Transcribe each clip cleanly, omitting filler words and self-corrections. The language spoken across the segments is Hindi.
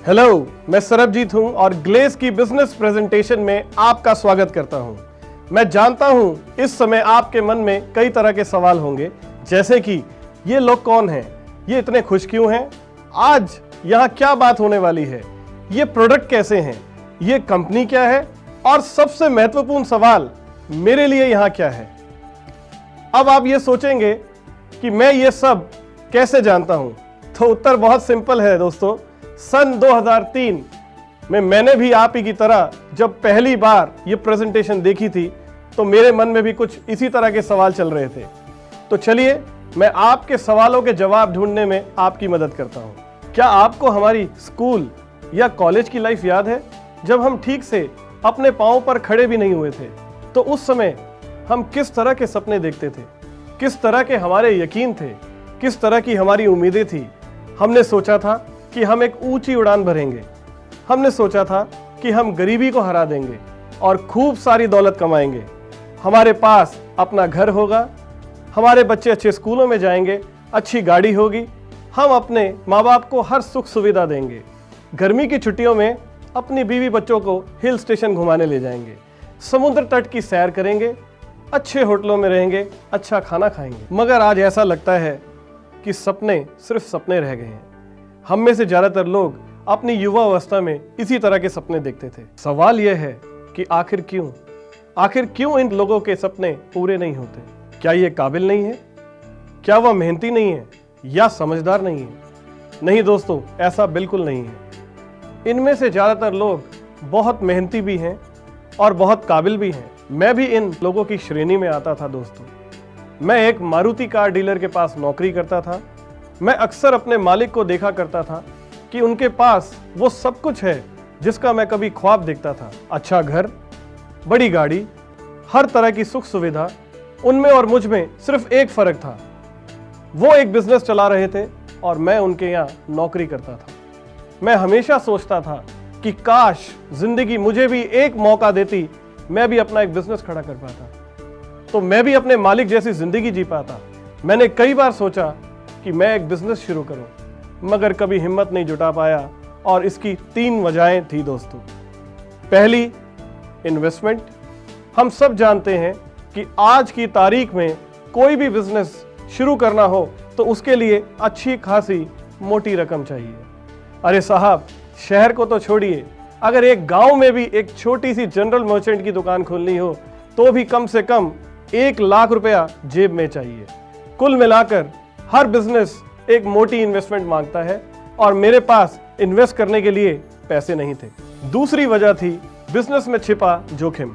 हेलो, मैं सरबजीत हूं और ग्लेस की बिजनेस प्रेजेंटेशन में आपका स्वागत करता हूं। मैं जानता हूं इस समय आपके मन में कई तरह के सवाल होंगे, जैसे कि ये लोग कौन हैं, ये इतने खुश क्यों हैं, आज यहाँ क्या बात होने वाली है, ये प्रोडक्ट कैसे हैं, ये कंपनी क्या है और सबसे महत्वपूर्ण सवाल मेरे लिए यहाँ क्या है। अब आप ये सोचेंगे कि मैं ये सब कैसे जानता हूं, तो उत्तर बहुत सिंपल है दोस्तों। सन 2003 में मैंने भी आप ही की तरह जब पहली बार ये प्रेजेंटेशन देखी थी तो मेरे मन में भी कुछ इसी तरह के सवाल चल रहे थे। तो चलिए मैं आपके सवालों के जवाब ढूंढने में आपकी मदद करता हूं। क्या आपको हमारी स्कूल या कॉलेज की लाइफ याद है, जब हम ठीक से अपने पांव पर खड़े भी नहीं हुए थे? तो उस समय हम किस तरह के सपने देखते थे, किस तरह के हमारे यकीन थे, किस तरह की हमारी उम्मीदें थी। हमने सोचा था कि हम एक ऊंची उड़ान भरेंगे, हमने सोचा था कि हम गरीबी को हरा देंगे और खूब सारी दौलत कमाएंगे, हमारे पास अपना घर होगा, हमारे बच्चे अच्छे स्कूलों में जाएंगे, अच्छी गाड़ी होगी, हम अपने माँ बाप को हर सुख सुविधा देंगे, गर्मी की छुट्टियों में अपनी बीवी बच्चों को हिल स्टेशन घुमाने ले जाएंगे, समुद्र तट की सैर करेंगे, अच्छे होटलों में रहेंगे, अच्छा खाना खाएंगे। मगर आज ऐसा लगता है कि सपने सिर्फ सपने रह गए हैं। हम में से ज्यादातर लोग अपनी युवा अवस्था में इसी तरह के सपने देखते थे। सवाल यह है कि आखिर क्यों इन लोगों के सपने पूरे नहीं होते? क्या ये काबिल नहीं है, क्या वह मेहनती नहीं है, या समझदार नहीं है? नहीं दोस्तों, ऐसा बिल्कुल नहीं है। इनमें से ज्यादातर लोग बहुत मेहनती भी हैं और बहुत काबिल भी हैं। मैं भी इन लोगों की श्रेणी में आता था दोस्तों। मैं एक मारुति कार डीलर के पास नौकरी करता था। मैं अक्सर अपने मालिक को देखा करता था कि उनके पास वो सब कुछ है जिसका मैं कभी ख्वाब देखता था। अच्छा घर, बड़ी गाड़ी, हर तरह की सुख सुविधा। उनमें और मुझ में सिर्फ एक फर्क था, वो एक बिजनेस चला रहे थे और मैं उनके यहाँ नौकरी करता था। मैं हमेशा सोचता था कि काश जिंदगी मुझे भी एक मौका देती, मैं भी अपना एक बिजनेस खड़ा कर पाता, तो मैं भी अपने मालिक जैसी जिंदगी जी पाता। मैंने कई बार सोचा कि मैं एक बिजनेस शुरू करूं, मगर कभी हिम्मत नहीं जुटा पाया और इसकी 3 वजहें थी दोस्तों। पहली, इन्वेस्टमेंट। हम सब जानते हैं कि आज की तारीख में कोई भी बिजनेस शुरू करना हो तो उसके लिए अच्छी खासी मोटी रकम चाहिए। अरे साहब, शहर को तो छोड़िए, अगर एक गांव में भी एक छोटी सी जनरल मर्चेंट की दुकान खोलनी हो तो भी कम से कम 1 लाख रुपया जेब में चाहिए। कुल मिलाकर हर बिजनेस एक मोटी इन्वेस्टमेंट मांगता है और मेरे पास इन्वेस्ट करने के लिए पैसे नहीं थे। दूसरी वजह थी बिजनेस में छिपा जोखिम।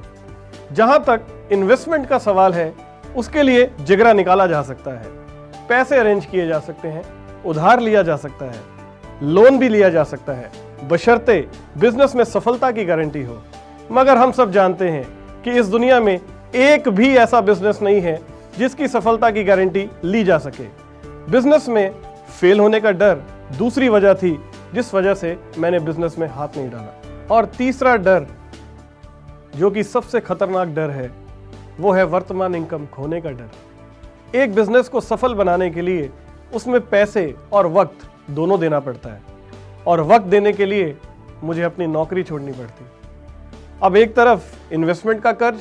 जहां तक इन्वेस्टमेंट का सवाल है, उसके लिए जिगरा निकाला जा सकता है, पैसे अरेंज किए जा सकते हैं, उधार लिया जा सकता है, लोन भी लिया जा सकता है, बशर्ते बिजनेस में सफलता की गारंटी हो। मगर हम सब जानते हैं कि इस दुनिया में एक भी ऐसा बिजनेस नहीं है जिसकी सफलता की गारंटी ली जा सके। बिजनेस में फेल होने का डर दूसरी वजह थी जिस वजह से मैंने बिजनेस में हाथ नहीं डाला। और तीसरा डर, जो कि सबसे खतरनाक डर है, वो है वर्तमान इनकम खोने का डर। एक बिजनेस को सफल बनाने के लिए उसमें पैसे और वक्त दोनों देना पड़ता है, और वक्त देने के लिए मुझे अपनी नौकरी छोड़नी पड़ती। अब एक तरफ इन्वेस्टमेंट का कर्ज,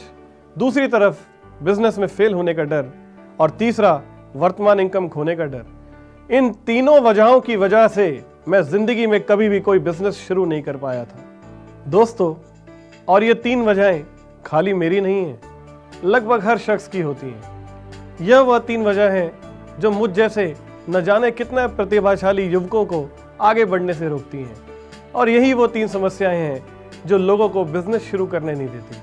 दूसरी तरफ बिजनेस में फेल होने का डर, और तीसरा वर्तमान इनकम खोने का डर। इन तीनों वजहों की वजह से मैं जिंदगी में कभी भी कोई बिजनेस शुरू नहीं कर पाया था दोस्तों। और ये 3 वजहें खाली मेरी नहीं हैं, लगभग हर शख्स की होती हैं। यह वह 3 वजह हैं जो मुझ जैसे न जाने कितने प्रतिभाशाली युवकों को आगे बढ़ने से रोकती हैं, और यही वो 3 समस्याएं हैं जो लोगों को बिजनेस शुरू करने नहीं देती।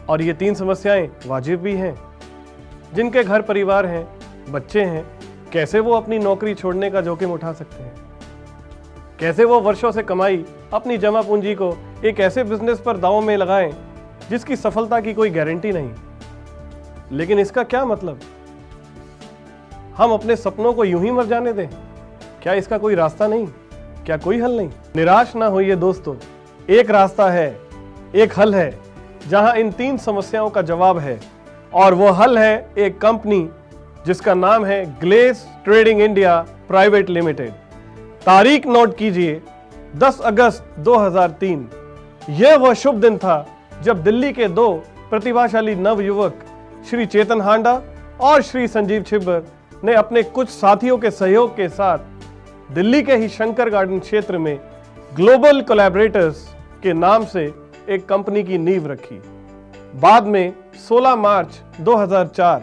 और ये 3 समस्याएं वाजिब भी हैं। जिनके घर परिवार हैं, बच्चे हैं, कैसे वो अपनी नौकरी छोड़ने का जोखिम उठा सकते हैं? कैसे वो वर्षों से कमाई अपनी जमा पूंजी को एक ऐसे बिजनेस पर दांव में लगाएं जिसकी सफलता की कोई गारंटी नहीं? लेकिन इसका क्या मतलब? हम अपने सपनों को यूं ही मर जाने दें? क्या इसका कोई रास्ता नहीं? क्या कोई हल नहीं? निराश ना होइए दोस्तों, एक रास्ता है, एक हल है जहां इन 3 समस्याओं का जवाब है, और वो हल है एक कंपनी जिसका नाम है glace trading India Private limited. तारीख नोट कीजिए 10 अगस्त 2003 यह वह शुभ दिन था जब दिल्ली के दो प्रतिभाशाली नवयुवक श्री चेतन हांडा और श्री संजीव छिब्बर ने अपने कुछ साथियों के सहयोग के साथ दिल्ली के ही शंकर गार्डन क्षेत्र में ग्लोबल कोलैबोरेटर्स के नाम से एक कंपनी की नींव रखी। बाद में 16 मार्च 2004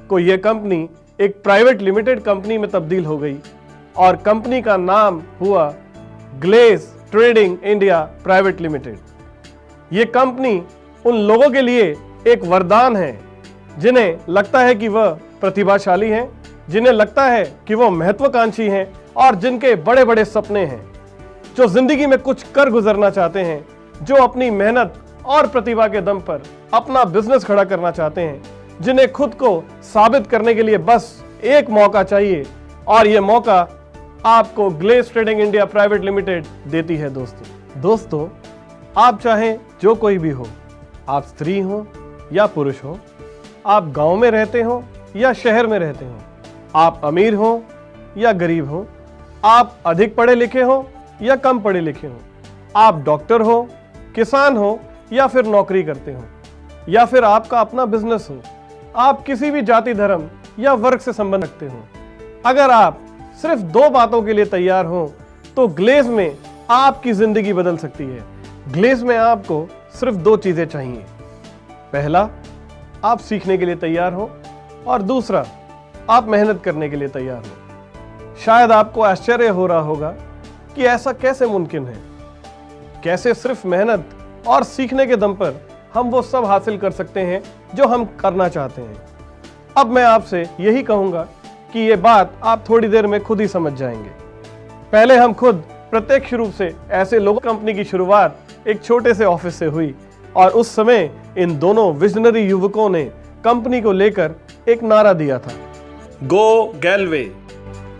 को यह कंपनी एक प्राइवेट लिमिटेड कंपनी में तब्दील हो गई और कंपनी का नाम हुआ Glaze Trading India Private Limited. यह कंपनी उन लोगों के लिए एक वरदान है जिन्हें लगता है कि वह प्रतिभाशाली हैं, जिन्हें लगता है कि वह महत्वाकांक्षी हैं और जिनके बड़े बड़े सपने हैं, जो जिंदगी में कुछ कर गुजरना चाहते हैं, जो अपनी मेहनत और प्रतिभा के दम पर अपना बिजनेस खड़ा करना चाहते हैं, जिन्हें खुद को साबित करने के लिए बस एक मौका चाहिए और यह मौका आपको Glaze Trading India Private Limited देती है। दोस्तों, आप चाहे जो कोई भी हो, आप स्त्री हो या पुरुष हो, आप गांव में रहते हो या शहर में रहते हो, आप अमीर हो या गरीब हो, आप अधिक पढ़े लिखे हो या कम पढ़े लिखे हो, आप डॉक्टर हो, किसान हो या फिर नौकरी करते हो, या फिर आपका अपना बिजनेस हो, आप किसी भी जाति धर्म या वर्ग से संबंध रखते हो, अगर आप सिर्फ 2 बातों के लिए तैयार हो तो ग्लेज में आपकी जिंदगी बदल सकती है। ग्लेज में आपको सिर्फ 2 चीजें चाहिए। पहला, आप सीखने के लिए तैयार हो और दूसरा, आप मेहनत करने के लिए तैयार हो। शायद आपको आश्चर्य हो रहा होगा कि ऐसा कैसे मुमकिन है, कैसे सिर्फ मेहनत और सीखने के दम पर हम वो सब हासिल कर सकते हैं जो हम करना चाहते हैं। अब मैं आपसे यही कहूंगा कि ये बात आप थोड़ी देर में खुद ही समझ जाएंगे। पहले हम खुद प्रत्यक्ष रूप से ऐसे लोगों कंपनी की शुरुआत एक छोटे से ऑफिस से हुई और उस समय इन दोनों विजनरी युवकों ने कंपनी को लेकर एक नारा दिया था, गो गैलवे,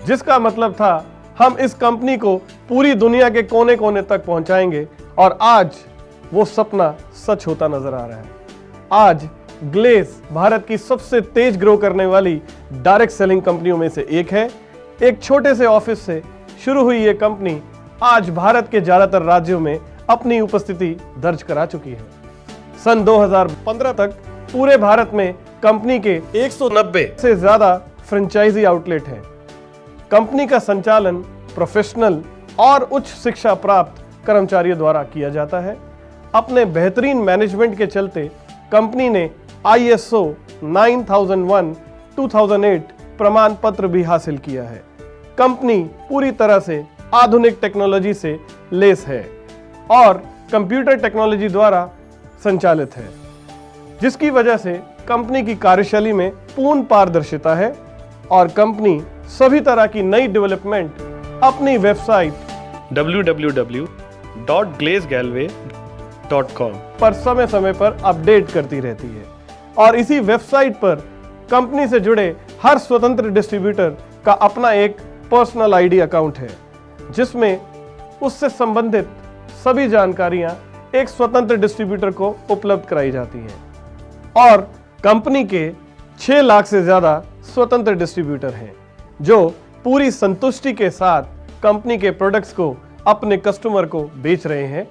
जिसका मतलब था हम इस कंपनी को पूरी दुनिया के कोने कोने तक पहुंचाएंगे। और आज वो सपना सच होता नजर आ रहा है। आज ग्लेज भारत की सबसे तेज ग्रो करने वाली डायरेक्ट सेलिंग कंपनियों में से एक है। एक छोटे से ऑफिस से शुरू हुई ये कंपनी आज भारत के ज्यादातर राज्यों में अपनी उपस्थिति दर्ज करा चुकी है। सन 2015 तक पूरे भारत में कंपनी के 190 से ज्यादा फ्रेंचाइजी आउटलेट हैं। कंपनी का संचालन प्रोफेशनल और उच्च शिक्षा प्राप्त कर्मचारियों द्वारा किया जाता है। अपने बेहतरीन मैनेजमेंट के चलते कंपनी ने ISO 9001-2008 प्रमाण पत्र भी हासिल किया है। कंपनी पूरी तरह से आधुनिक टेक्नोलॉजी से लेस है और कंप्यूटर टेक्नोलॉजी द्वारा संचालित है, जिसकी वजह से कंपनी की कार्यशैली में पूर्ण पारदर्शिता है और कंपनी सभी तरह की नई डेवलपमेंट अपनी वेबसाइट www.glazegalway.com पर समय समय पर अपडेट करती रहती है। और इसी वेबसाइट पर कंपनी से जुड़े हर स्वतंत्र डिस्ट्रीब्यूटर का अपना एक पर्सनल आईडी अकाउंट है, जिसमें उससे संबंधित सभी जानकारियां एक स्वतंत्र डिस्ट्रीब्यूटर को उपलब्ध कराई जाती हैं। और कंपनी के 6 लाख से ज्यादा स्वतंत्र डिस्ट्रीब्यूटर हैं जो पूरी संतुष्टि के साथ कंपनी के प्रोडक्ट्स को अपने कस्टमर को बेच रहे हैं।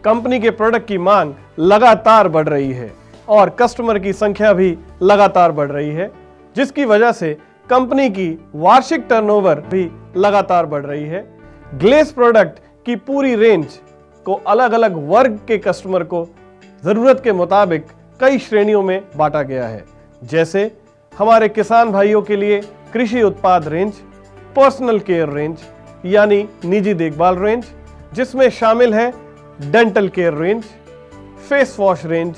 कंपनी के प्रोडक्ट की मांग लगातार बढ़ रही है और कस्टमर की संख्या भी लगातार बढ़ रही है, जिसकी वजह से कंपनी की वार्षिक टर्नओवर भी लगातार बढ़ रही है। ग्लेज प्रोडक्ट की पूरी रेंज को अलग अलग वर्ग के कस्टमर को जरूरत के मुताबिक कई श्रेणियों में बांटा गया है, जैसे हमारे किसान भाइयों के लिए कृषि उत्पाद रेंज, पर्सनल केयर रेंज यानी निजी देखभाल रेंज, जिसमें शामिल है dental care range, face wash range,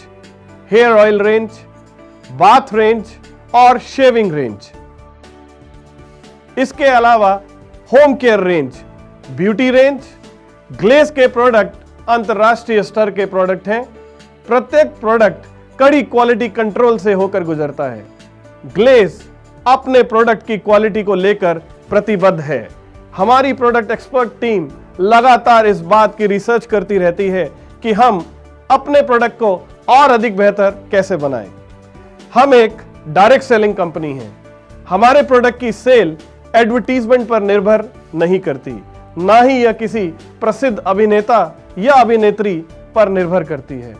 hair oil range, bath range और शेविंग रेंज। इसके अलावा home care range, beauty range. Glaze के प्रोडक्ट अंतरराष्ट्रीय स्तर के प्रोडक्ट हैं। प्रत्येक प्रोडक्ट कड़ी क्वालिटी कंट्रोल से होकर गुजरता है। ग्लेज अपने प्रोडक्ट की क्वालिटी को लेकर प्रतिबद्ध है। हमारी प्रोडक्ट एक्सपर्ट टीम लगातार इस बात की रिसर्च करती रहती है कि हम अपने प्रोडक्ट को और अधिक बेहतर कैसे बनाएं। हम एक डायरेक्ट सेलिंग कंपनी है। हमारे प्रोडक्ट की सेल एडवर्टीजमेंट पर निर्भर नहीं करती, ना ही यह किसी प्रसिद्ध अभिनेता या अभिनेत्री पर निर्भर करती है।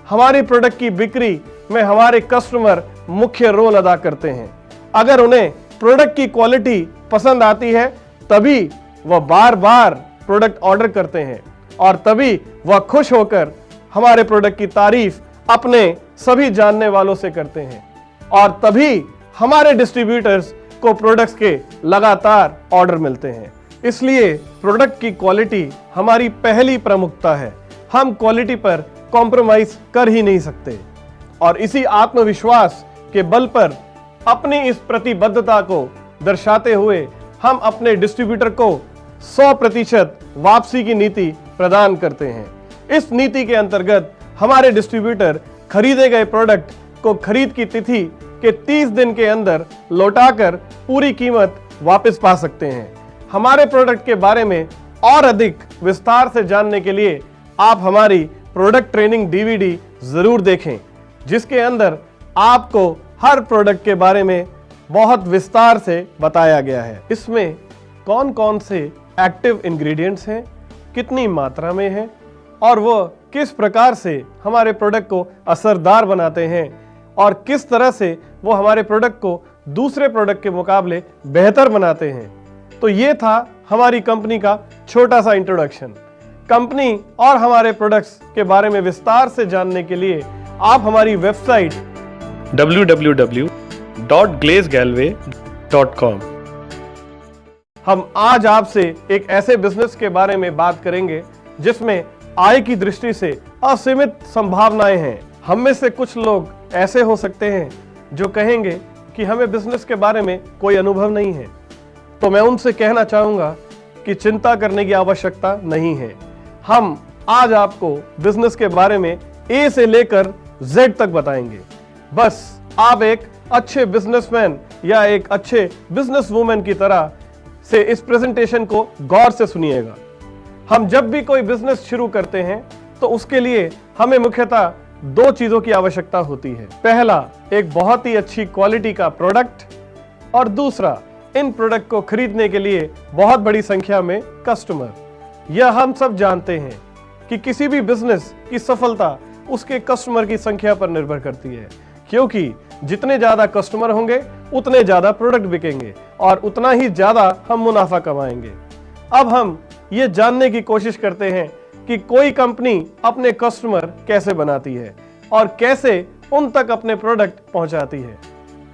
हमारी प्रोडक्ट की बिक्री में हमारे कस्टमर मुख्य रोल अदा करते हैं। अगर उन्हें प्रोडक्ट की क्वालिटी पसंद आती है तभी वह बार बार प्रोडक्ट ऑर्डर करते हैं और तभी वह खुश होकर हमारे प्रोडक्ट की तारीफ अपने सभी जानने वालों से करते हैं और तभी हमारे डिस्ट्रीब्यूटर्स को प्रोडक्ट्स के लगातार ऑर्डर मिलते हैं। इसलिए प्रोडक्ट की क्वालिटी हमारी पहली प्रमुखता है। हम क्वालिटी पर कॉम्प्रोमाइज कर ही नहीं सकते और इसी आत्मविश्वास के बल पर अपनी इस प्रतिबद्धता को दर्शाते हुए हम अपने डिस्ट्रीब्यूटर को 100% वापसी की नीति प्रदान करते हैं। इस नीति के अंतर्गत हमारे डिस्ट्रीब्यूटर खरीदे गए प्रोडक्ट को खरीद की तिथि के 30 दिन के अंदर लौटाकर पूरी कीमत वापस पा सकते हैं। हमारे प्रोडक्ट के बारे में और अधिक विस्तार से जानने के लिए आप हमारी प्रोडक्ट ट्रेनिंग डीवीडी जरूर देखें, जिसके अंदर आपको हर प्रोडक्ट के बारे में बहुत विस्तार से बताया गया है। इसमें कौन कौन से एक्टिव इंग्रेडिएंट्स हैं, कितनी मात्रा में हैं और वो किस प्रकार से हमारे प्रोडक्ट को असरदार बनाते हैं और किस तरह से वो हमारे प्रोडक्ट को दूसरे प्रोडक्ट के मुकाबले बेहतर बनाते हैं। तो ये था हमारी कंपनी का छोटा सा इंट्रोडक्शन। कंपनी और हमारे प्रोडक्ट्स के बारे में विस्तार से जानने के लिए आप हमारी वेबसाइट www.glazegalway.com। हम आज आपसे एक ऐसे बिजनेस के बारे में बात करेंगे जिसमें आय की दृष्टि से असीमित संभावनाएं हैं। हम में से कुछ लोग ऐसे हो सकते हैं जो कहेंगे कि हमें बिजनेस के बारे में कोई अनुभव नहीं है, तो मैं उनसे कहना चाहूंगा कि चिंता करने की आवश्यकता नहीं है। हम आज आपको बिजनेस के बारे में ए से लेकर जेड तक बताएंगे। बस आप एक अच्छे बिजनेसमैन या एक अच्छे बिजनेस वूमेन की तरह से इस प्रेजेंटेशन को गौर से सुनिएगा। हम जब भी कोई बिजनेस शुरू करते हैं तो उसके लिए हमें मुख्यतः दो चीजों की आवश्यकता होती है। पहला, एक बहुत ही अच्छी क्वालिटी का प्रोडक्ट और दूसरा, इन प्रोडक्ट को खरीदने के लिए बहुत बड़ी संख्या में कस्टमर। यह हम सब जानते हैं कि किसी भी बिजनेस की सफलता उसके कस्टमर की संख्या पर निर्भर करती है, क्योंकि जितने ज्यादा कस्टमर होंगे उतने ज्यादा प्रोडक्ट बिकेंगे और उतना ही ज्यादा हम मुनाफा कमाएंगे। अब हम ये जानने की कोशिश करते हैं कि कोई कंपनी अपने कस्टमर कैसे बनाती है और कैसे उन तक अपने प्रोडक्ट पहुंचाती है।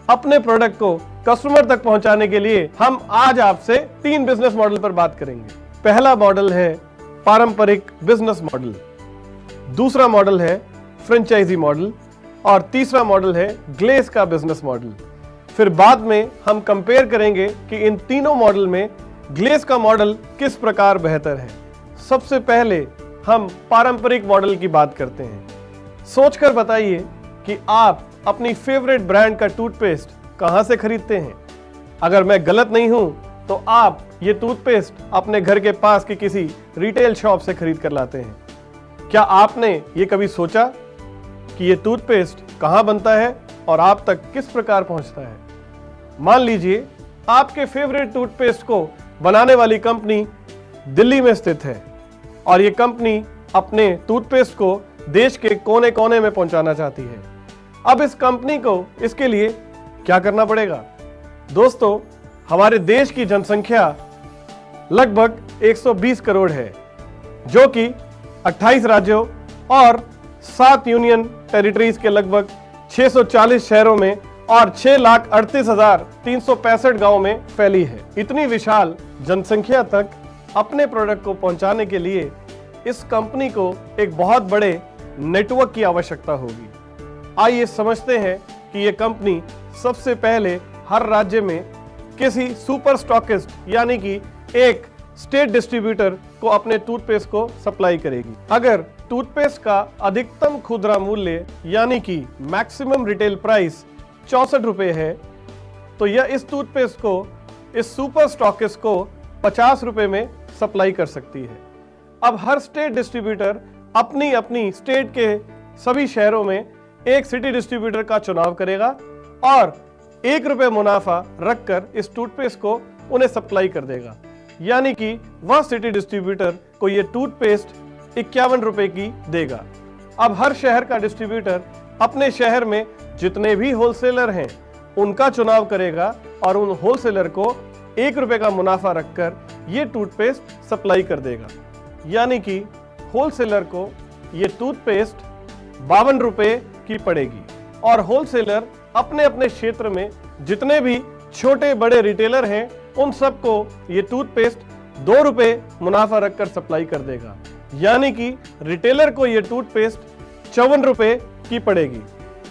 अपने प्रोडक्ट को कस्टमर तक पहुंचाने के लिए हम आज आपसे 3 बिजनेस मॉडल पर बात करेंगे। पहला मॉडल है पारंपरिक बिजनेस मॉडल, दूसरा मॉडल है फ्रेंचाइजी मॉडल और तीसरा मॉडल है ग्लेज का बिजनेस मॉडल। फिर बाद में हम कंपेयर करेंगे कि इन तीनों मॉडल में ग्लेज का मॉडल किस प्रकार बेहतर है। सबसे पहले हम पारंपरिक मॉडल की बात करते हैं। सोचकर बताइए कि आप अपनी फेवरेट ब्रांड का टूथपेस्ट कहां से खरीदते हैं। अगर मैं गलत नहीं हूं तो आप ये टूथपेस्ट अपने घर के पास की किसी रिटेल शॉप से खरीद कर लाते हैं। क्या आपने ये कभी सोचा कि ये टूथपेस्ट कहां बनता है और आप तक किस प्रकार पहुंचता है? मान लीजिए आपके फेवरेट टूथपेस्ट को बनाने वाली कंपनी दिल्ली में स्थित है और ये कंपनी अपने टूथपेस्ट को देश के कोने कोने में पहुंचाना चाहती है। अब इस कंपनी को इसके लिए क्या करना पड़ेगा? दोस्तों, हमारे देश की जनसंख्या लगभग 120 करोड़ है, जो कि 28 राज्यों और 7 यूनियन टेरिटरीज के लगभग 640 शहरों में और 6,38,365 गांवों में फैली है। इतनी विशाल जनसंख्या तक अपने प्रोडक्ट को पहुंचाने के लिए इस कंपनी को एक बहुत बड़े नेटवर्क की आवश्यकता होगी। आइए समझते हैं कि यह कंपनी सबसे पहले हर राज्य में किसी सुपर स्टॉकिस्ट यानी कि एक स्टेट डिस्ट्रीब्यूटर को अपने टूथपेस्ट को सप्लाई करेगी। अगर टूथपेस्ट का अधिकतम खुदरा मूल्य यानी कि मैक्सिमम रिटेल प्राइस 64 रुपए है, तो यह इस टूथपेस्ट को इस सुपर स्टॉकिस्ट को 50 रुपए में सप्लाई कर सकती है। अब हर स्टेट डिस्ट्रीब्यूटर अपनी अपनी स्टेट के सभी शहरों में एक सिटी डिस्ट्रीब्यूटर का चुनाव करेगा और 1 रुपए मुनाफा रखकर इस टूथपेस्ट को उन्हें सप्लाई कर देगा। यानी कि वह सिटी डिस्ट्रीब्यूटर को ये टूथपेस्ट 51 रुपए की देगा। अब हर शहर का डिस्ट्रीब्यूटर अपने शहर में जितने भी होलसेलर हैं उनका चुनाव करेगा और उन होलसेलर को 1 रुपए का मुनाफा रखकर ये टूथपेस्ट सप्लाई कर देगा। यानी कि होलसेलर को ये टूथपेस्ट 52 रुपए की पड़ेगी और होलसेलर अपने अपने क्षेत्र में जितने भी छोटे बड़े रिटेलर हैं उन सबको ये टूथपेस्ट 2 रुपए मुनाफा रखकर सप्लाई कर देगा। यानी कि रिटेलर को ये टूथपेस्ट 54 रुपए की पड़ेगी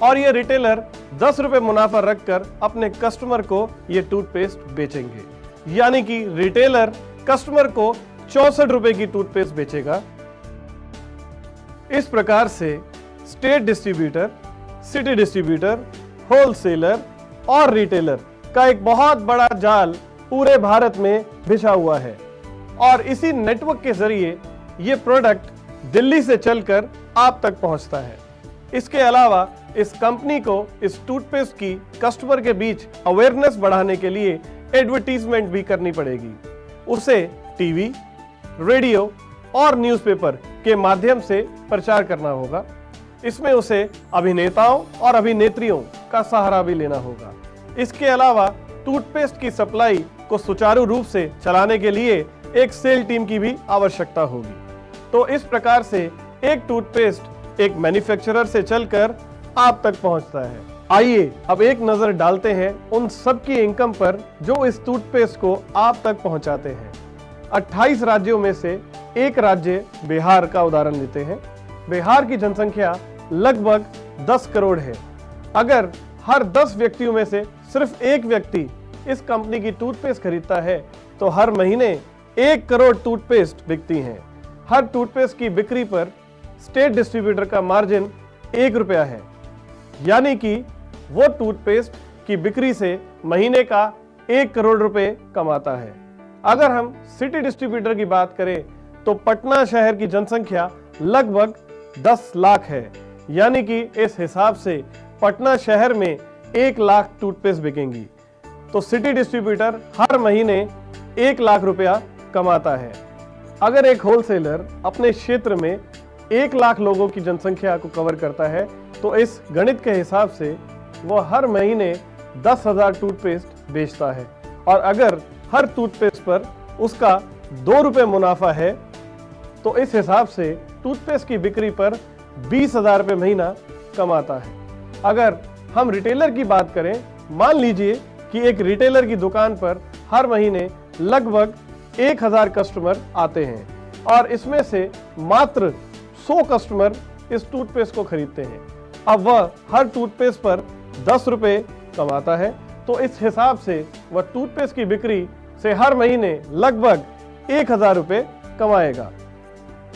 और ये रिटेलर 10 रुपए मुनाफा रखकर अपने कस्टमर को ये टूथपेस्ट बेचेंगे। यानी कि रिटेलर कस्टमर को 64 रुपए की टूथपेस्ट बेचेगा। इस प्रकार से state distributor, city distributor, wholesaler और रिटेलर का एक बहुत बड़ा जाल पूरे भारत में बिछा हुआ है और इसी नेटवर्क के जरिए ये प्रोडक्ट दिल्ली से चलकर आप तक पहुंचता है। इसके अलावा इस कंपनी को इस टूथपेस्ट की कस्टमर के बीच अवेयरनेस बढ़ाने के लिए एडवर्टीजमेंट भी करनी पड़ेगी। उसे टीवी, रेडियो और न्यूज़पेपर के माध्यम से प्रचार करना होगा। इसमें उसे अभिनेताओं और अभिनेत्रियों का सहारा भी लेना होगा। इसके अलावा टूथपेस्ट की सप्लाई को सुचारू रूप से चलाने के लिए एक सेल टीम की भी आवश्यकता होगी। तो इस प्रकार से एक टूथपेस्ट एक मैन्युफैक्चरर से चलकर आप तक पहुंचता है। आइए अब एक नजर डालते हैं उन सब की इनकम पर जो इस टूथपेस्ट को आप तक पहुंचाते हैं। 28 राज्यों में से एक राज्य बिहार का उदाहरण लेते हैं। बिहार की जनसंख्या लगभग 10 करोड़ है। अगर हर 10 व्यक्तियों में से सिर्फ एक व्यक्ति इस कंपनी की टूथपेस्ट खरीदता है तो हर महीने 1 करोड़ टूथपेस्ट बिकती हैं। हर टूथपेस्ट की बिक्री पर स्टेट डिस्ट्रीब्यूटर का मार्जिन 1 रुपया है। यानी कि वो टूथपेस्ट की बिक्री से महीने का 1 करोड़ रुपए कमाता है। अगर हम सिटी डिस्ट्रीब्यूटर की बात करें तो पटना शहर की जनसंख्या लगभग 10 लाख है। यानी कि इस हिसाब से पटना शहर में 1 लाख टूथपेस्ट बिकेंगी। तो सिटी डिस्ट्रीब्यूटर हर महीने 1 लाख रुपया कमाता है। अगर एक होलसेलर अपने क्षेत्र में 1 लाख लोगों की जनसंख्या को कवर करता है तो इस गणित के हिसाब से वो हर महीने 10,000 टूथपेस्ट बेचता है और अगर हर टूथपेस्ट पर उसका 2 रुपए मुनाफा है तो इस हिसाब से टूथपेस्ट की बिक्री पर 20,000 रुपए महीना कमाता है। अगर हम रिटेलर की बात करें, मान लीजिए कि एक रिटेलर की दुकान पर हर महीने लगभग 1,000 कस्टमर आते हैं और इसमें से मात्र 100 कस्टमर इस टूथपेस्ट को खरीदते हैं। अब वह हर टूथपेस्ट पर 10 रुपए कमाता है तो इस हिसाब से वह टूथपेस्ट की बिक्री से हर महीने लगभग 1,000 रुपए कमाएगा।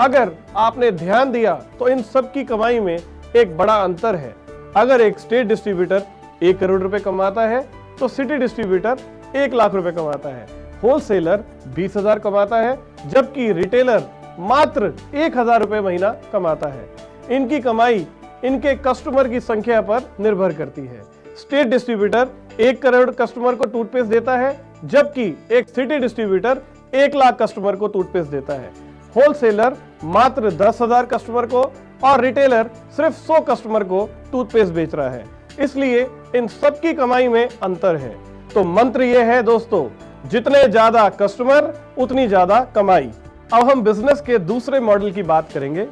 अगर आपने ध्यान दिया तो इन सब की कमाई में एक बड़ा अंतर है। अगर एक स्टेट डिस्ट्रीब्यूटर 1 करोड़ रुपए कमाता है तो सिटी डिस्ट्रीब्यूटर 1 लाख रुपए कमाता है, होलसेलर 20,000 कमाता है, जबकि रिटेलर मात्र 1,000 रुपए महीना कमाता है। इनकी कमाई इनके कस्टमर की संख्या पर निर्भर करती है। स्टेट डिस्ट्रीब्यूटर 1 करोड़ कस्टमर को टूथपेस्ट देता है, जबकि एक सिटी डिस्ट्रीब्यूटर 1 लाख कस्टमर को टूथपेस्ट देता है। होलसेलर मात्र 10,000 कस्टमर को और रिटेलर सिर्फ 100 कस्टमर को टूथपेस्ट बेच रहा है। इसलिए इन सब की कमाई में अंतर है। तो मंत्र यह है दोस्तों, जितने ज्यादा कस्टमर उतनी ज्यादा कमाई। अब हम बिजनेस के दूसरे मॉडल की बात करेंगे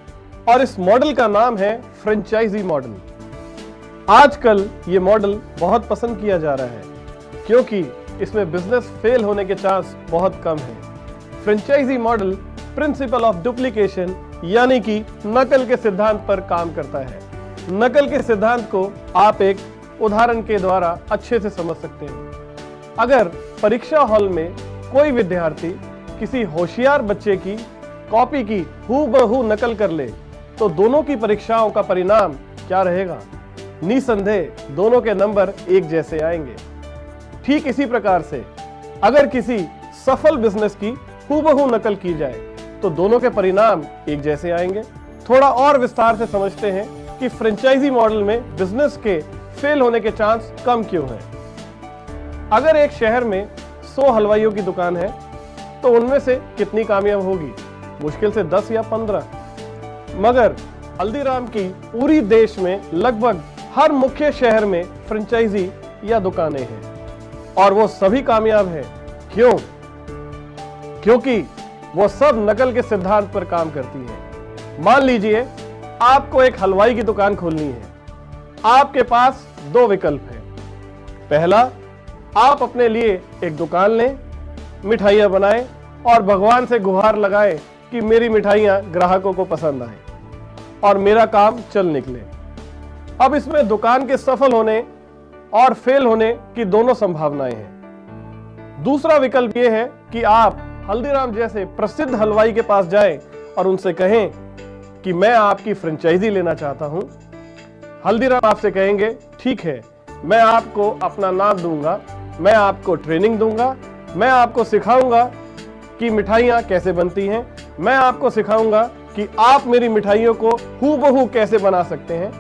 और इस मॉडल का नाम है फ्रेंचाइजी मॉडल। आजकल ये मॉडल बहुत पसंद किया जा रहा है क्योंकि इसमें बिजनेस फेल होने के चांस बहुत कम है। Franchisee model principle of duplication यानी कि नकल के सिद्धांत पर काम करता है। नकल के सिद्धांत को आप एक उदाहरण के द्वारा अच्छे से समझ सकते हैं। अगर परीक्षा हॉल में कोई विद्यार्थी किसी होशियार बच्चे की कॉपी की हूबहू नकल कर ले तो दोनों की परीक्षाओं का परिणाम क्या रहेगा? निसंदेह दोनों के नंबर एक जैसे आएंगे। ठीक इसी प्रकार से अगर किसी सफल बिजनेस की हूबहू नकल की जाए तो दोनों के परिणाम एक जैसे आएंगे। थोड़ा और विस्तार से समझते हैं कि फ्रेंचाइजी मॉडल में बिजनेस के फेल होने के चांस कम क्यों हैं। अगर एक शहर में 100 हलवाइयों की दुकान है तो उनमें से कितनी कामयाब होगी? मुश्किल से 10 या 15। मगर हल्दीराम की पूरी देश में लगभग हर मुख्य शहर में फ्रेंचाइजी या दुकानें हैं और वो सभी कामयाब हैं। क्यों? क्योंकि वो सब नकल के सिद्धांत पर काम करती है। मान लीजिए आपको एक हलवाई की दुकान खोलनी है। आपके पास दो विकल्प हैं। पहला, आप अपने लिए एक दुकान लें, मिठाइयां बनाएं और भगवान से गुहार लगाएं कि मेरी मिठाइयां ग्राहकों को पसंद आए और मेरा काम चल निकले। अब इसमें दुकान के सफल होने और फेल होने की दोनों संभावनाएं हैं। दूसरा विकल्प यह है कि आप हल्दीराम जैसे प्रसिद्ध हलवाई के पास जाएं और उनसे कहें कि मैं आपकी फ्रेंचाइजी लेना चाहता हूं। हल्दीराम आपसे कहेंगे, ठीक है, मैं आपको अपना नाम दूंगा, मैं आपको ट्रेनिंग दूंगा, मैं आपको सिखाऊंगा कि मिठाइयां कैसे बनती हैं, मैं आपको सिखाऊंगा कि आप मेरी मिठाइयों को हूबहू कैसे बना सकते हैं।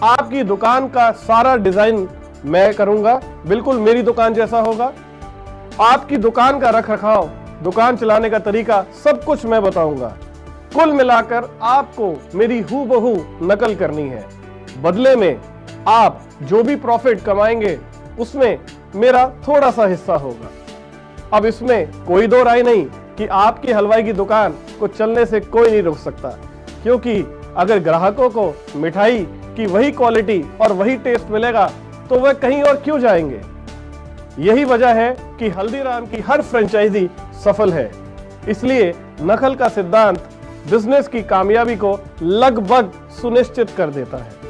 आपकी दुकान का सारा डिजाइन मैं करूंगा, बिल्कुल मेरी दुकान जैसा होगा। आपकी दुकान का रखरखाव, दुकान चलाने का तरीका, सब कुछ मैं बताऊंगा। कुल मिलाकर आपको मेरी हूबहू नकल करनी है। बदले में आप जो भी प्रॉफिट कमाएंगे उसमें मेरा थोड़ा सा हिस्सा होगा। अब इसमें कोई दो राय नहीं कि आपकी हलवाई की दुकान को चलने से कोई नहीं रोक सकता, क्योंकि अगर ग्राहकों को मिठाई की वही क्वालिटी और वही टेस्ट मिलेगा तो वह कहीं और क्यों जाएंगे। यही वजह है कि हल्दीराम की हर फ्रेंचाइजी सफल है। इसलिए नकल का सिद्धांत बिजनेस की कामयाबी को लगभग सुनिश्चित कर देता है।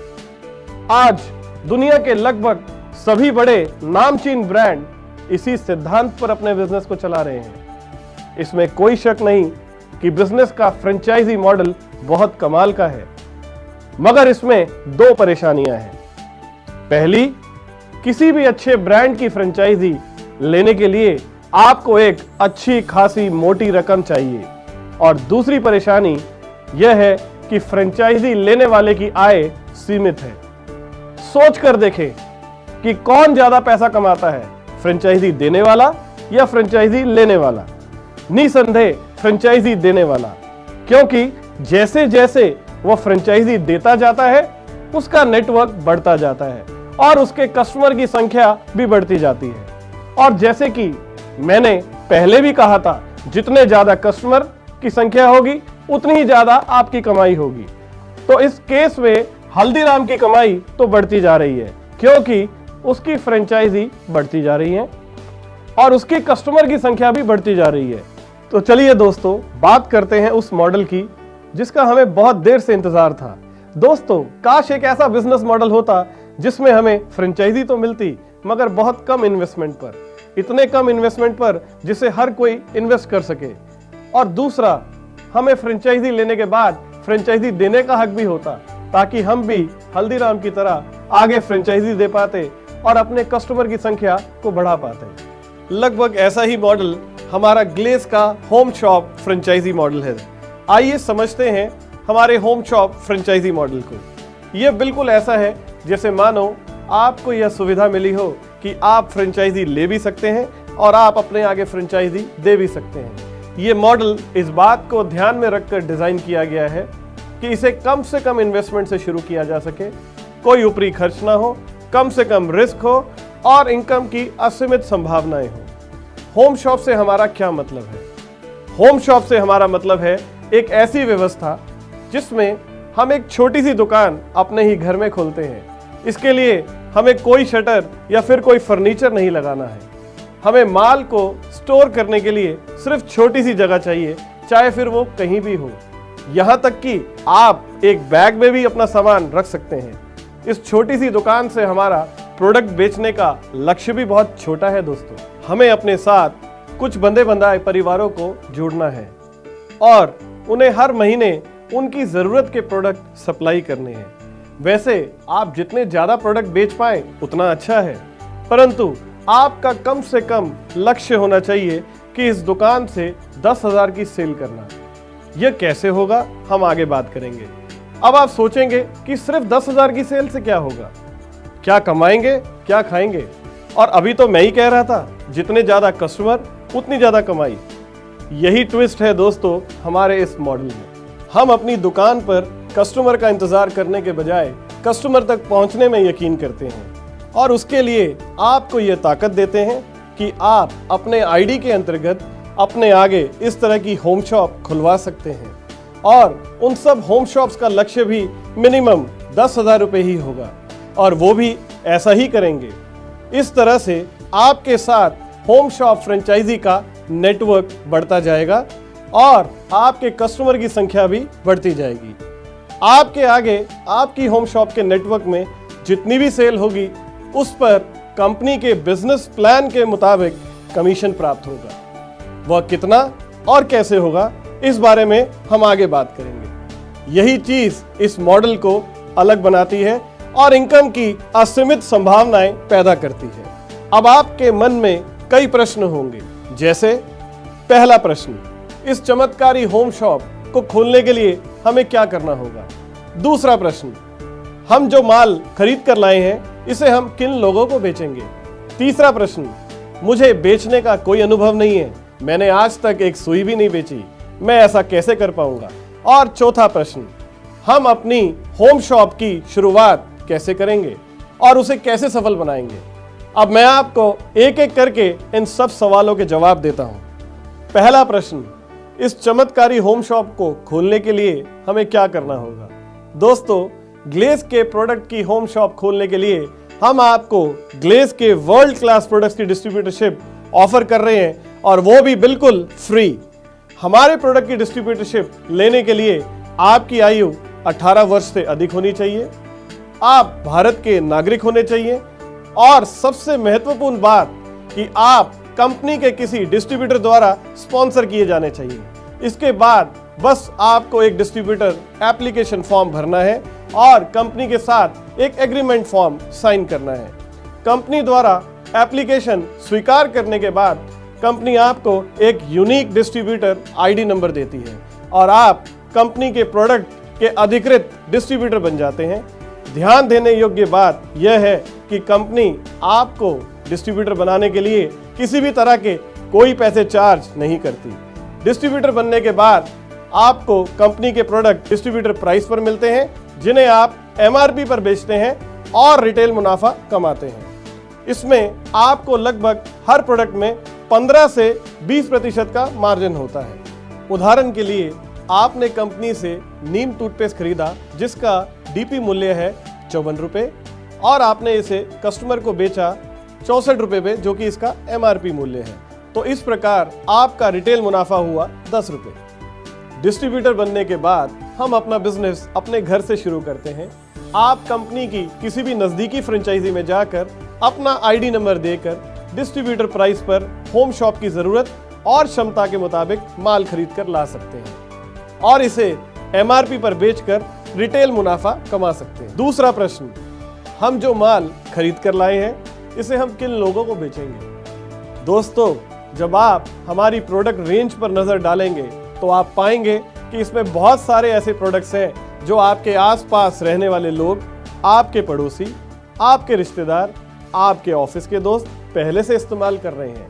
आज दुनिया के लगभग सभी बड़े नामचीन ब्रांड इसी सिद्धांत पर अपने बिजनेस को चला रहे हैं। इसमें कोई शक नहीं कि बिजनेस का फ्रेंचाइजी मॉडल बहुत कमाल का है, मगर इसमें दो परेशानियां हैं। पहली, किसी भी अच्छे ब्रांड की फ्रेंचाइजी लेने के लिए आपको एक अच्छी खासी मोटी रकम चाहिए, और दूसरी परेशानी यह है कि फ्रेंचाइजी लेने वाले की आय सीमित है। सोच कर देखें कि कौन ज्यादा पैसा कमाता है, फ्रेंचाइजी देने वाला या फ्रेंचाइजी लेने वाला? निसंदेह फ्रेंचाइजी देने वाला, क्योंकि जैसे जैसे वह फ्रेंचाइजी देता जाता है उसका नेटवर्क बढ़ता जाता है और उसके कस्टमर की संख्या भी बढ़ती जाती है। और जैसे कि मैंने पहले भी कहा था, जितने ज्यादा कस्टमर की संख्या होगी उतनी ही ज्यादा आपकी कमाई होगी। तो इस केस में हल्दीराम की कमाई तो बढ़ती जा रही है, क्योंकि उसकी फ्रेंचाइजी बढ़ती जा रही है और उसके कस्टमर की संख्या भी बढ़ती जा रही है। तो चलिए दोस्तों, बात करते हैं उस मॉडल की जिसका हमें बहुत देर से इंतजार था। दोस्तों, काश एक ऐसा बिजनेस मॉडल होता जिसमें हमें फ्रेंचाइजी तो मिलती मगर बहुत कम इन्वेस्टमेंट पर, इतने कम इन्वेस्टमेंट पर जिसे हर कोई इन्वेस्ट कर सके। और दूसरा, हमें फ्रेंचाइजी लेने के बाद फ्रेंचाइजी देने का हक भी होता, ताकि हम भी हल्दीराम की तरह आगे फ्रेंचाइजी दे पाते और अपने कस्टमर की संख्या को बढ़ा पाते। लगभग ऐसा ही मॉडल हमारा ग्लेस का होम शॉप फ्रेंचाइजी मॉडल है। आइए समझते हैं हमारे होम शॉप फ्रेंचाइजी मॉडल को। यह बिल्कुल ऐसा है जैसे मानो आपको यह सुविधा मिली हो कि आप फ्रेंचाइजी ले भी सकते हैं और आप अपने आगे फ्रेंचाइजी दे भी सकते हैं। ये मॉडल इस बात को ध्यान में रखकर डिजाइन किया गया है कि इसे कम से कम इन्वेस्टमेंट से शुरू किया जा सके, कोई ऊपरी खर्च ना हो, कम से कम रिस्क हो और इनकम की असीमित संभावनाएं हो। होम शॉप से हमारा क्या मतलब है? होम शॉप से हमारा मतलब है एक ऐसी व्यवस्था जिसमें हम एक छोटी सी दुकान अपने ही घर में खोलते हैं। इसके लिए हमें कोई शटर या फिर कोई फर्नीचर नहीं लगाना है। हमें माल को स्टोर करने के लिए सिर्फ छोटी सी जगह चाहिए, चाहे फिर वो कहीं भी हो। यहाँ तक कि आप एक बैग में भी अपना सामान रख सकते हैं। इस छोटी सी दुकान से हमारा प्रोडक्ट बेचने का लक्ष्य भी बहुत छोटा है दोस्तों। हमें अपने साथ कुछ बंधे बंधाए परिवारों को जोड़ना है और उन्हें हर महीने उनकी जरूरत के प्रोडक्ट सप्लाई करने हैं। वैसे आप जितने ज्यादा प्रोडक्ट बेच पाए उतना अच्छा है, परंतु आपका कम से कम लक्ष्य होना चाहिए कि इस दुकान से 10,000 की सेल करना। यह कैसे होगा, हम आगे बात करेंगे। अब आप सोचेंगे कि सिर्फ 10,000 की सेल से क्या होगा, क्या कमाएंगे, क्या खाएंगे? और अभी तो मैं ही कह रहा था, जितने ज्यादा कस्टमर उतनी ज्यादा कमाई। यही ट्विस्ट है दोस्तों हमारे इस मॉडल में। हम अपनी दुकान पर कस्टमर का इंतजार करने के बजाय कस्टमर तक पहुंचने में यकीन करते हैं और उसके लिए आपको ये ताकत देते हैं कि आप अपने आईडी के अंतर्गत अपने आगे इस तरह की होम शॉप खुलवा सकते हैं और उन सब होम शॉप्स का लक्ष्य भी मिनिमम 10,000 रुपये ही होगा और वो भी ऐसा ही करेंगे। इस तरह से आपके साथ होम शॉप फ्रेंचाइजी का नेटवर्क बढ़ता जाएगा और आपके कस्टमर की संख्या भी बढ़ती जाएगी। आपके आगे आपकी होम शॉप के नेटवर्क में जितनी भी सेल होगी उस पर कंपनी के बिजनेस प्लान के मुताबिक कमीशन प्राप्त होगा। वह कितना और कैसे होगा इस बारे में हम आगे बात करेंगे। यही चीज इस मॉडल को अलग बनाती है और इनकम की असीमित संभावनाएं पैदा करती है। अब आपके मन में कई प्रश्न होंगे, जैसे पहला प्रश्न, इस चमत्कारी होम शॉप को खोलने के लिए हमें क्या करना होगा? दूसरा प्रश्न, हम जो माल खरीद कर लाए हैं इसे हम किन लोगों को बेचेंगे? तीसरा प्रश्न, मुझे बेचने का कोई अनुभव नहीं है, मैंने आज तक एक सुई भी नहीं बेची, मैं ऐसा कैसे कर पाऊंगा? और चौथा प्रश्न, हम अपनी होम शॉप की शुरुआत कैसे करेंगे और उसे कैसे सफल बनाएंगे? अब मैं आपको एक एक करके इन सब सवालों के जवाब देता हूं। पहला प्रश्न, इस चमत्कारी होम शॉप को खोलने के लिए हमें क्या करना होगा? दोस्तों, ग्लेज के प्रोडक्ट की होम शॉप खोलने के लिए हम आपको ग्लेज के वर्ल्ड क्लास प्रोडक्ट्स की डिस्ट्रीब्यूटरशिप ऑफर कर रहे हैं और वो भी बिल्कुल फ्री। हमारे प्रोडक्ट की डिस्ट्रीब्यूटरशिप लेने के लिए आपकी आयु 18 वर्ष से अधिक होनी चाहिए, आप भारत के नागरिक होने चाहिए और सबसे महत्वपूर्ण बात कि आप कंपनी के किसी डिस्ट्रीब्यूटर द्वारा स्पॉन्सर किए जाने चाहिए। इसके बाद बस आपको एक डिस्ट्रीब्यूटर एप्लीकेशन फॉर्म भरना है और कंपनी के साथ एक एग्रीमेंट फॉर्म साइन करना है। कंपनी द्वारा एप्लीकेशन स्वीकार करने के बाद कंपनी आपको एक यूनिक डिस्ट्रीब्यूटर आईडी नंबर देती है और आप कंपनी के प्रोडक्ट के अधिकृत डिस्ट्रीब्यूटर बन जाते हैं। ध्यान देने योग्य बात यह है कि कंपनी आपको डिस्ट्रीब्यूटर बनाने के लिए किसी भी तरह के कोई पैसे चार्ज नहीं करती। डिस्ट्रीब्यूटर बनने के बाद आपको कंपनी के प्रोडक्ट डिस्ट्रीब्यूटर प्राइस पर मिलते हैं, जिन्हें आप एमआरपी पर बेचते हैं और रिटेल मुनाफा कमाते हैं। इसमें आपको लगभग हर प्रोडक्ट में 15 से 20% का मार्जिन होता है। उदाहरण के लिए, आपने कंपनी से नीम टूथपेस्ट खरीदा जिसका डीपी मूल्य है 54 रुपये और आपने इसे कस्टमर को बेचा 64 रुपये पे, जो कि इसका एमआरपी मूल्य है। तो इस प्रकार आपका रिटेल मुनाफा हुआ 10 रुपये। डिस्ट्रीब्यूटर बनने के बाद हम अपना बिजनेस अपने घर से शुरू करते हैं। आप कंपनी की किसी भी नज़दीकी फ्रेंचाइजी में जाकर अपना आईडी नंबर देकर डिस्ट्रीब्यूटर प्राइस पर होम शॉप की ज़रूरत और क्षमता के मुताबिक माल खरीद कर ला सकते हैं और इसे एमआरपी पर बेचकर रिटेल मुनाफा कमा सकते हैं। दूसरा प्रश्न, हम जो माल खरीद कर लाए हैं इसे हम किन लोगों को बेचेंगे? दोस्तों, जब आप हमारी प्रोडक्ट रेंज पर नज़र डालेंगे तो आप पाएंगे कि इसमें बहुत सारे ऐसे प्रोडक्ट्स हैं जो आपके आसपास रहने वाले लोग, आपके पड़ोसी, आपके रिश्तेदार, आपके ऑफिस के दोस्त पहले से इस्तेमाल कर रहे हैं।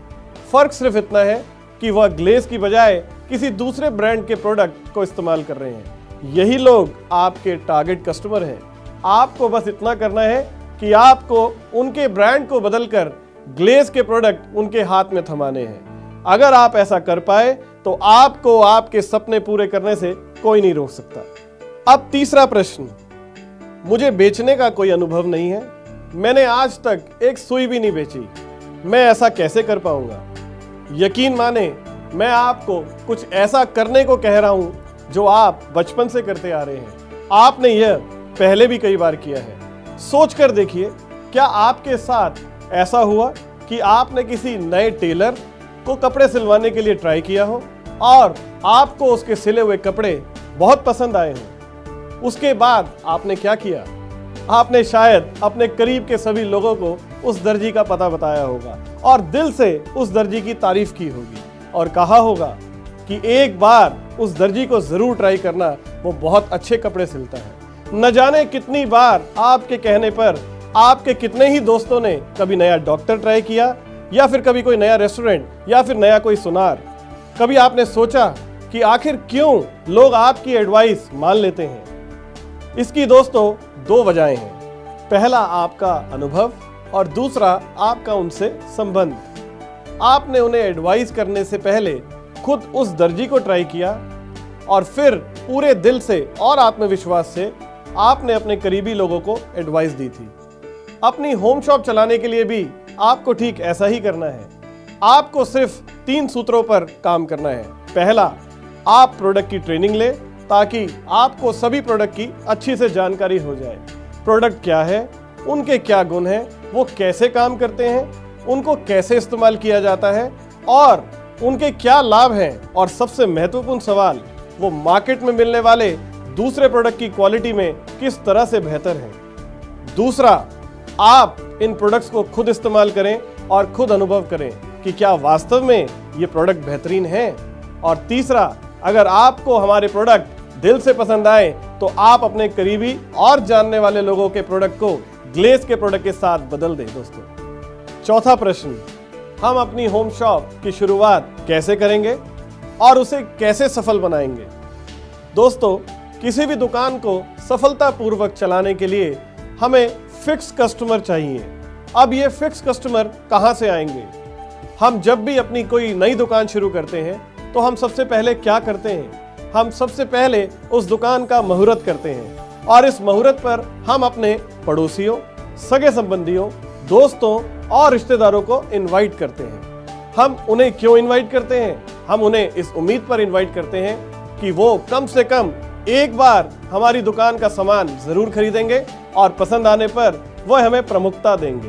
फ़र्क सिर्फ इतना है कि वह ग्लेज की बजाय किसी दूसरे ब्रांड के प्रोडक्ट को इस्तेमाल कर रहे हैं। यही लोग आपके टारगेट कस्टमर हैं। आपको बस इतना करना है कि आपको उनके ब्रांड को बदलकर ग्लेज के प्रोडक्ट उनके हाथ में थमाने हैं। अगर आप ऐसा कर पाए तो आपको आपके सपने पूरे करने से कोई नहीं रोक सकता। अब तीसरा प्रश्न, मुझे बेचने का कोई अनुभव नहीं है, मैंने आज तक एक सुई भी नहीं बेची, मैं ऐसा कैसे कर पाऊंगा? यकीन माने, मैं आपको कुछ ऐसा करने को कह रहा हूं जो आप बचपन से करते आ रहे हैं। आपने यह पहले भी कई बार किया है। सोच कर देखिए, क्या आपके साथ ऐसा हुआ कि आपने किसी नए टेलर को कपड़े सिलवाने के लिए ट्राई किया हो और आपको उसके सिले हुए कपड़े बहुत पसंद आए हों? उसके बाद आपने क्या किया? आपने शायद अपने करीब के सभी लोगों को उस दर्जी का पता बताया होगा और दिल से उस दर्जी की तारीफ की होगी और कहा होगा कि एक बार उस दर्जी को जरूर ट्राई करना, वो बहुत अच्छे कपड़े सिलता है। न जाने कितनी बार आपके कहने पर आपके कितने ही दोस्तों ने कभी नया डॉक्टर ट्राई किया या फिर कभी कोई नया रेस्टोरेंट या फिर नया कोई सुनार। कभी आपने सोचा कि आखिर क्यों लोग आपकी एडवाइस मान लेते हैं? इसकी दोस्तों दो वजहें हैं। पहला आपका अनुभव और दूसरा आपका उनसे संबंध। आपने उन्हें एडवाइस करने से पहले खुद उस दर्जी को ट्राई किया और फिर पूरे दिल से और आत्मविश्वास से आपने अपने करीबी लोगों को एडवाइस दी थी। अपनी होम शॉप चलाने के लिए भी आपको ठीक ऐसा ही करना है। आपको सिर्फ 3 सूत्रों पर काम करना है। पहला, आप प्रोडक्ट की ट्रेनिंग लें ताकि आपको सभी प्रोडक्ट की अच्छी से जानकारी हो जाए। प्रोडक्ट क्या है, उनके क्या गुण हैं, वो कैसे काम करते हैं, उनको कैसे इस्तेमाल किया जाता है और उनके क्या लाभ हैं, और सबसे महत्वपूर्ण सवाल, वो मार्केट में मिलने वाले दूसरे प्रोडक्ट की क्वालिटी में किस तरह से बेहतर है। दूसरा, आप इन प्रोडक्ट्स को खुद इस्तेमाल करें और खुद अनुभव करें कि क्या वास्तव में ये प्रोडक्ट बेहतरीन है। और तीसरा, अगर आपको हमारे प्रोडक्ट दिल से पसंद आए तो आप अपने करीबी और जानने वाले लोगों के प्रोडक्ट को ग्लेज के प्रोडक्ट के साथ बदल दें। दोस्तों, चौथा प्रश्न, हम अपनी होम शॉप की शुरुआत कैसे करेंगे और उसे कैसे सफल बनाएंगे? दोस्तों, किसी भी दुकान को सफलतापूर्वक चलाने के लिए हमें फिक्स कस्टमर चाहिए। अब ये फिक्स कस्टमर कहाँ से आएंगे? हम जब भी अपनी कोई नई दुकान शुरू करते हैं तो हम सबसे पहले क्या करते हैं? हम सबसे पहले उस दुकान का मुहूर्त करते हैं और इस मुहूर्त पर हम अपने पड़ोसियों, सगे संबंधियों, दोस्तों और रिश्तेदारों को इनवाइट करते हैं। हम उन्हें क्यों इनवाइट करते हैं? हम उन्हें इस उम्मीद पर इनवाइट करते हैं कि वो कम से कम एक बार हमारी दुकान का सामान जरूर खरीदेंगे और पसंद आने पर वह हमें प्रमुखता देंगे,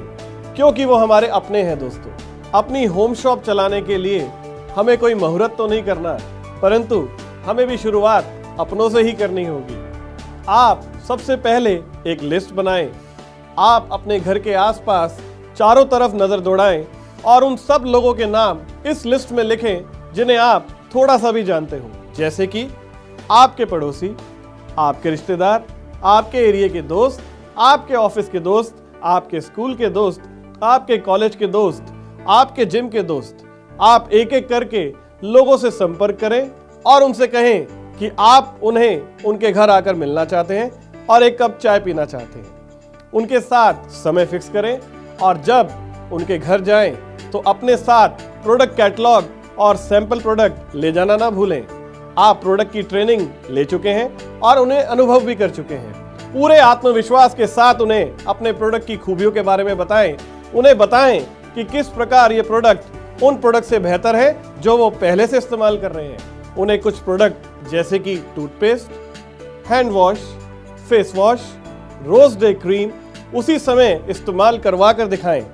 क्योंकि वो हमारे अपने हैं। दोस्तों, अपनी होम शॉप चलाने के लिए हमें कोई मुहूर्त तो नहीं करना, परंतु हमें भी शुरुआत अपनों से ही करनी होगी। आप सबसे पहले एक लिस्ट बनाएं। आप अपने घर के आसपास चारों तरफ नजर दौड़ाएं और उन सब लोगों के नाम इस लिस्ट में लिखें जिन्हें आप थोड़ा सा भी जानते हो, जैसे कि आपके पड़ोसी, आपके रिश्तेदार, आपके एरिया के दोस्त, आपके ऑफिस के दोस्त, आपके स्कूल के दोस्त, आपके कॉलेज के दोस्त, आपके जिम के दोस्त। आप एक एक करके लोगों से संपर्क करें और उनसे कहें कि आप उन्हें उनके घर आकर मिलना चाहते हैं और एक कप चाय पीना चाहते हैं। उनके साथ समय फिक्स करें और जब उनके घर जाएं तो अपने साथ प्रोडक्ट कैटलॉग और सैंपल प्रोडक्ट ले जाना ना भूलें। आप प्रोडक्ट की ट्रेनिंग ले चुके हैं और उन्हें अनुभव भी कर चुके हैं। पूरे आत्मविश्वास के साथ उन्हें अपने प्रोडक्ट की खूबियों के बारे में बताएं। उन्हें बताएं कि किस प्रकार ये प्रोडक्ट उन प्रोडक्ट से बेहतर है जो वो पहले से इस्तेमाल कर रहे हैं। उन्हें कुछ प्रोडक्ट जैसे कि toothpaste, hand wash, face wash, rose day cream उसी समय इस्तेमाल करवा कर दिखाएं।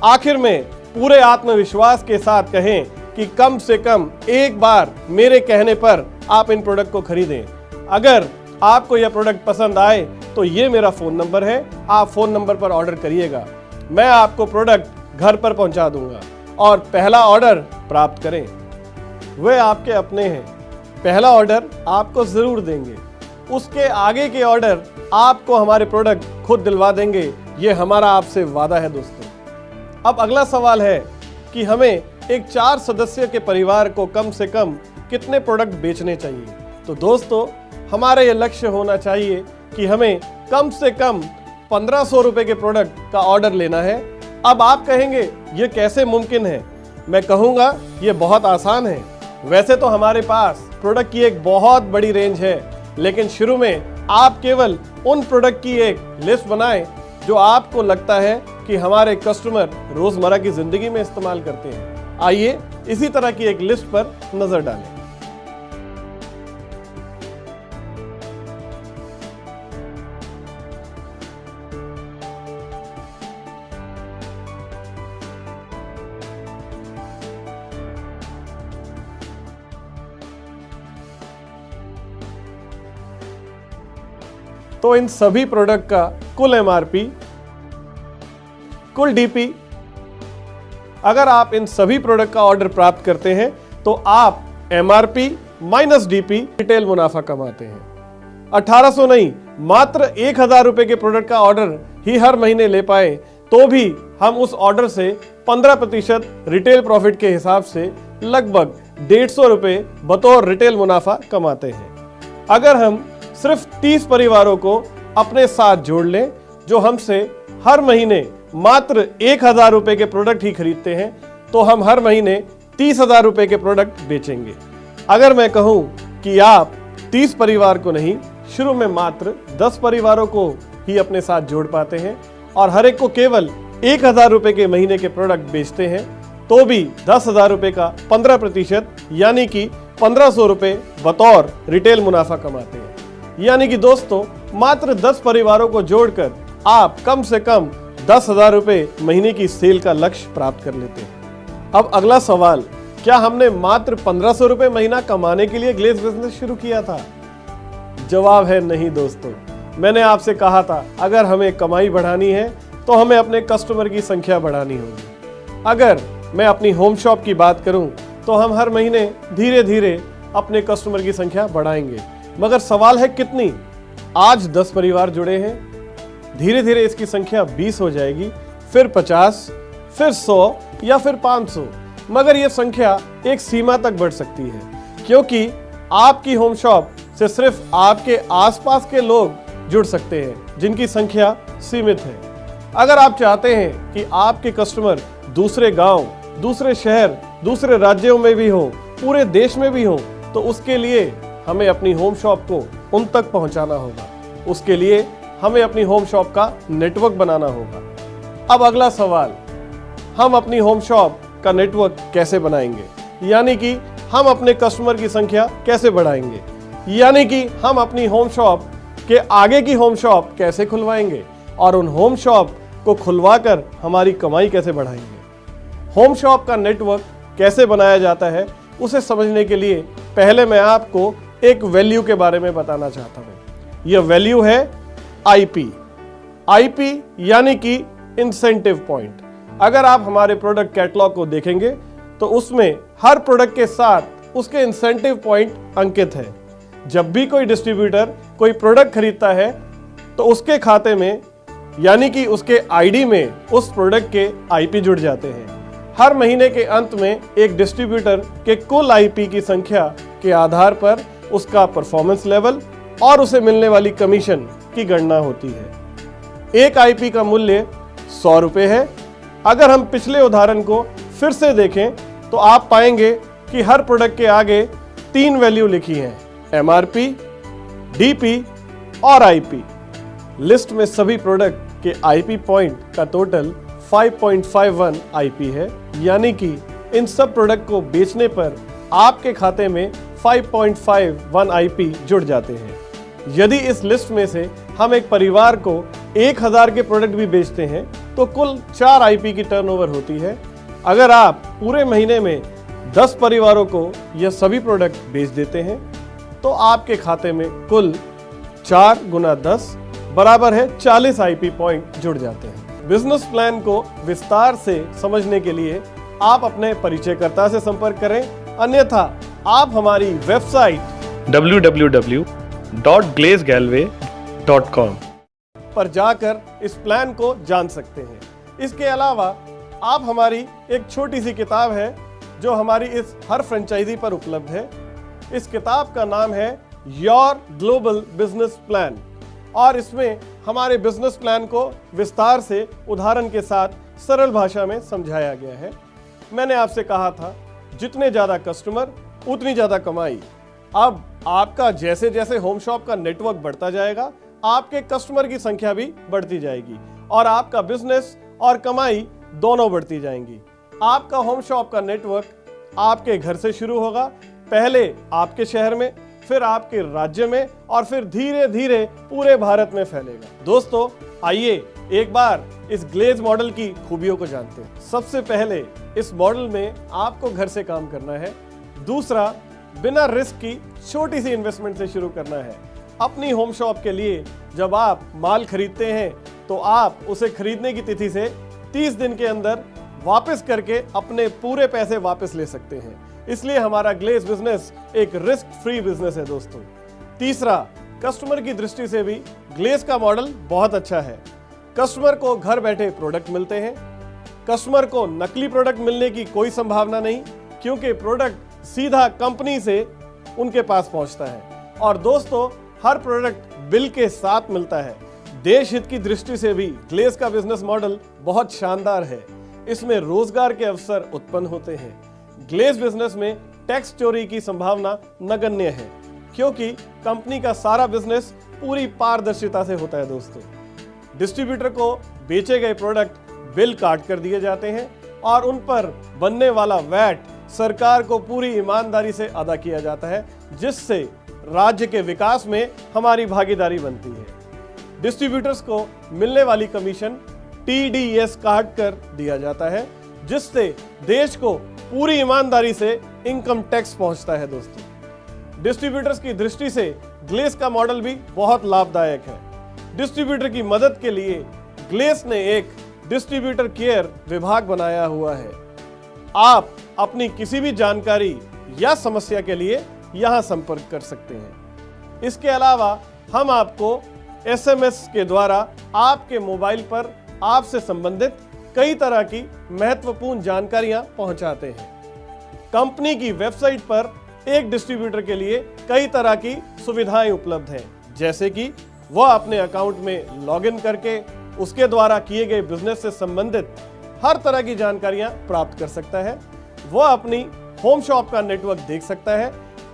आखिर में पूरे आत्मविश्वास के साथ कहें कि कम से कम एक बार मेरे कहने पर आप इन प्रोडक्ट को खरीदें। अगर आपको यह प्रोडक्ट पसंद आए तो ये मेरा फ़ोन नंबर है, आप फ़ोन नंबर पर ऑर्डर करिएगा। मैं आपको प्रोडक्ट घर पर पहुंचा दूंगा और पहला ऑर्डर प्राप्त करें। वे आपके अपने हैं, पहला ऑर्डर आपको ज़रूर देंगे। उसके आगे के ऑर्डर आपको हमारे प्रोडक्ट खुद दिलवा देंगे, ये हमारा आपसे वादा है। दोस्तों, अब अगला सवाल है कि हमें एक 4 सदस्य के परिवार को कम से कम कितने प्रोडक्ट बेचने चाहिए? तो दोस्तों, हमारा ये लक्ष्य होना चाहिए कि हमें कम से कम 1500 रुपए के प्रोडक्ट का ऑर्डर लेना है। अब आप कहेंगे ये कैसे मुमकिन है? मैं कहूँगा ये बहुत आसान है। वैसे तो हमारे पास प्रोडक्ट की एक बहुत बड़ी रेंज है, लेकिन शुरू में आप केवल उन प्रोडक्ट की एक लिस्ट बनाएं जो आपको लगता है कि हमारे कस्टमर रोजमर्रा की जिंदगी में इस्तेमाल करते हैं। आइए इसी तरह की एक लिस्ट पर नजर डालें। तो इन सभी प्रोडक्ट का कुल एमआरपी, कुल डीपी, अगर आप इन सभी प्रोडक्ट का ऑर्डर प्राप्त करते हैं तो आप एमआरपी माइनस डीपी रिटेल मुनाफा कमाते हैं। 1800 नहीं, मात्र 1000 रुपए के प्रोडक्ट का ऑर्डर ही हर महीने ले पाए तो भी हम उस ऑर्डर से 15% रिटेल प्रॉफिट के हिसाब से लगभग 150 रुपए बतौर रिटेल मुनाफा कमाते हैं। अगर हम सिर्फ 30 परिवारों को अपने साथ जोड़ लें जो हमसे हर महीने मात्र 1000 रुपए के प्रोडक्ट ही खरीदते हैं, तो हम हर महीने 30,000 रुपए के प्रोडक्ट बेचेंगे। अगर मैं कहूं कि आप 30 परिवार को नहीं, शुरू में मात्र 10 परिवारों को ही अपने साथ जोड़ पाते हैं और हर एक को केवल 1000 रुपए के महीने के प्रोडक्ट बेचते हैं, तो भी 10,000 रुपए का 15% यानी कि 1500 रुपए बतौर रिटेल मुनाफा कमाते हैं। यानी कि दोस्तों, मात्र 10 परिवारों को जोड़कर आप कम से कम 10,000 रुपए महीने की सेल का लक्ष्य प्राप्त कर लेते हैं। अब अगला सवाल, क्या हमने मात्र 1500 रुपए महीना कमाने के लिए ग्लेज बिजनेस शुरू किया था? जवाब है नहीं दोस्तों। मैंने आपसे कहा था अगर हमें कमाई बढ़ानी है तो हमें अपने कस्टमर की संख्या बढ़ानी होगी। अगर मैं अपनी होम शॉप की बात करूं तो हम हर महीने धीरे धीरे अपने कस्टमर की संख्या बढ़ाएंगे, मगर सवाल है कितनी? आज 10 परिवार जुड़े हैं, धीरे धीरे इसकी संख्या 20 हो जाएगी, फिर 50, फिर 100 या फिर 500, मगर यह संख्या एक सीमा तक बढ़ सकती है, क्योंकि आपकी होम शॉप से सिर्फ आपके आसपास के लोग जुड़ सकते हैं जिनकी संख्या सीमित है। अगर आप चाहते हैं कि आपके कस्टमर दूसरे गांव, दूसरे शहर, दूसरे राज्यों में भी हो, पूरे देश में भी हो, तो उसके लिए हमें अपनी होम शॉप को उन तक पहुंचाना होगा। उसके लिए हमें अपनी होम शॉप का नेटवर्क बनाना होगा। अब अगला सवाल, हम अपनी होम शॉप का नेटवर्क कैसे बनाएंगे? यानी कि हम अपने कस्टमर की संख्या कैसे बढ़ाएंगे? यानी कि हम अपनी होम शॉप के आगे की होम शॉप कैसे खुलवाएंगे और उन होम शॉप को खुलवाकर हमारी कमाई कैसे बढ़ाएंगे? होम शॉप का नेटवर्क कैसे बनाया जाता है, उसे समझने के लिए पहले मैं आपको एक वैल्यू के बारे में बताना चाहता हूं। यह वैल्यू है आईपी। आईपी यानी कि इंसेंटिव पॉइंट। अगर आप हमारे प्रोडक्ट कैटलॉग को देखेंगे तो उसमें हर प्रोडक्ट के साथ उसके इंसेंटिव पॉइंट अंकित है। जब भी कोई डिस्ट्रीब्यूटर कोई प्रोडक्ट खरीदता है तो उसके खाते में यानी कि उसके आईडी में उस प्रोडक्ट के आईपी जुड़ जाते हैं। हर महीने के अंत में एक डिस्ट्रीब्यूटर के कुल आईपी की संख्या के आधार पर उसका परफॉर्मेंस लेवल और उसे मिलने वाली कमीशन की गणना होती है। एक आईपी का मूल्य 100 रुपये है। अगर हम पिछले उदाहरण को फिर से देखें तो आप पाएंगे कि हर प्रोडक्ट के आगे 3 वैल्यू लिखी हैं, एमआरपी, डीपी और आईपी। लिस्ट में सभी प्रोडक्ट के आईपी पॉइंट का टोटल 5.51 आईपी है, यानी कि इन सब प्रोडक्ट को बेचने पर आपके खाते में 5.51 आईपी जुड़ जाते हैं। यदि इस लिस्ट में से हम एक परिवार को 1000 के प्रोडक्ट भी बेचते हैं तो कुल 4 आईपी की टर्नओवर होती है। अगर आप पूरे महीने में 10 परिवारों को यह सभी प्रोडक्ट बेच देते हैं तो आपके खाते में कुल 4 गुना 10 बराबर है 40 आईपी पॉइंट जुड़ जाते हैं। बिजनेस प्लान को विस्तार से समझने के लिए आप अपने परिचयकर्ता से संपर्क करें, अन्यथा आप हमारी वेबसाइट www.glazegalway.com पर जाकर इस प्लान को जान सकते हैं। इसके अलावा आप हमारी एक छोटी सी किताब है जो हमारी इस हर फ्रेंचाइजी पर उपलब्ध है। इस किताब का नाम है योर ग्लोबल बिजनेस प्लान और इसमें हमारे बिजनेस प्लान को विस्तार से उदाहरण के साथ सरल भाषा में समझाया गया है। मैंने आपसे कहा था जितने ज़्यादा कस्टमर उतनी ज़्यादा कमाई। अब आपका जैसे जैसे होम शॉप का नेटवर्क बढ़ता जाएगा, आपके कस्टमर की संख्या भी बढ़ती जाएगी और आपका बिजनेस और कमाई दोनों बढ़ती जाएंगी। आपका होम शॉप का नेटवर्क आपके घर से शुरू होगा, पहले आपके शहर में, फिर आपके राज्य में और फिर धीरे धीरे पूरे भारत में फैलेगा। दोस्तों, आइए एक बार इस ग्लेज मॉडल की खूबियों को जानते हैं। सबसे पहले इस मॉडल में आपको घर से काम करना है। दूसरा, बिना रिस्क की छोटी सी इन्वेस्टमेंट से शुरू करना है। अपनी होम शॉप के लिए जब आप माल खरीदते हैं तो आप उसे खरीदने की तिथि से 30 दिन के अंदर वापस करके अपने पूरे पैसे वापस ले सकते हैं। इसलिए हमारा ग्लेज बिजनेस एक रिस्क फ्री बिजनेस है दोस्तों। तीसरा, कस्टमर की दृष्टि से भी ग्लेज का मॉडल बहुत अच्छा है। कस्टमर को घर बैठे प्रोडक्ट मिलते हैं। कस्टमर को नकली प्रोडक्ट मिलने की कोई संभावना नहीं, क्योंकि प्रोडक्ट सीधा कंपनी से उनके पास पहुंचता है। और दोस्तों, हर प्रोडक्ट बिल के साथ मिलता है। देश हित की दृष्टि से भी ग्लेज का बिजनेस मॉडल बहुत शानदार है। इसमें रोजगार के अवसर उत्पन्न होते हैं। ग्लेज बिजनेस में टैक्स चोरी की संभावना नगण्य है, क्योंकि कंपनी का सारा बिजनेस पूरी पारदर्शिता से होता है। दोस्तों, डिस्ट्रीब्यूटर को बेचे गए प्रोडक्ट बिल काट कर दिए जाते हैं और उन पर बनने वाला वैट सरकार को पूरी ईमानदारी से अदा किया जाता है, जिससे राज्य के विकास में हमारी भागीदारी बनती है। डिस्ट्रीब्यूटर्स को मिलने वाली कमीशन TDS काट कर दिया जाता है, जिससे देश को पूरी ईमानदारी से इनकम टैक्स पहुंचता है। दोस्तों, डिस्ट्रीब्यूटर्स की दृष्टि से ग्लेज का मॉडल भी बहुत लाभदायक है। डिस्ट्रीब्यूटर की मदद के लिए ग्लेज ने एक डिस्ट्रीब्यूटर केयर विभाग बनाया हुआ है। आप अपनी किसी भी जानकारी या समस्या के लिए यहां संपर्क कर सकते हैं। इसके अलावा हम आपको SMS के द्वारा आपके मोबाइल पर आपसे संबंधित कई तरह की महत्वपूर्ण जानकारियां पहुंचाते हैं। कंपनी की वेबसाइट पर एक डिस्ट्रीब्यूटर के लिए कई तरह की सुविधाएं उपलब्ध हैं, जैसे कि वह अपने अकाउंट में लॉगिन करके उसके द्वारा किए गए बिजनेस से संबंधित हर तरह की जानकारियां प्राप्त कर सकता है। वह अपनी होम शॉप का नेटवर्क देख सकता है,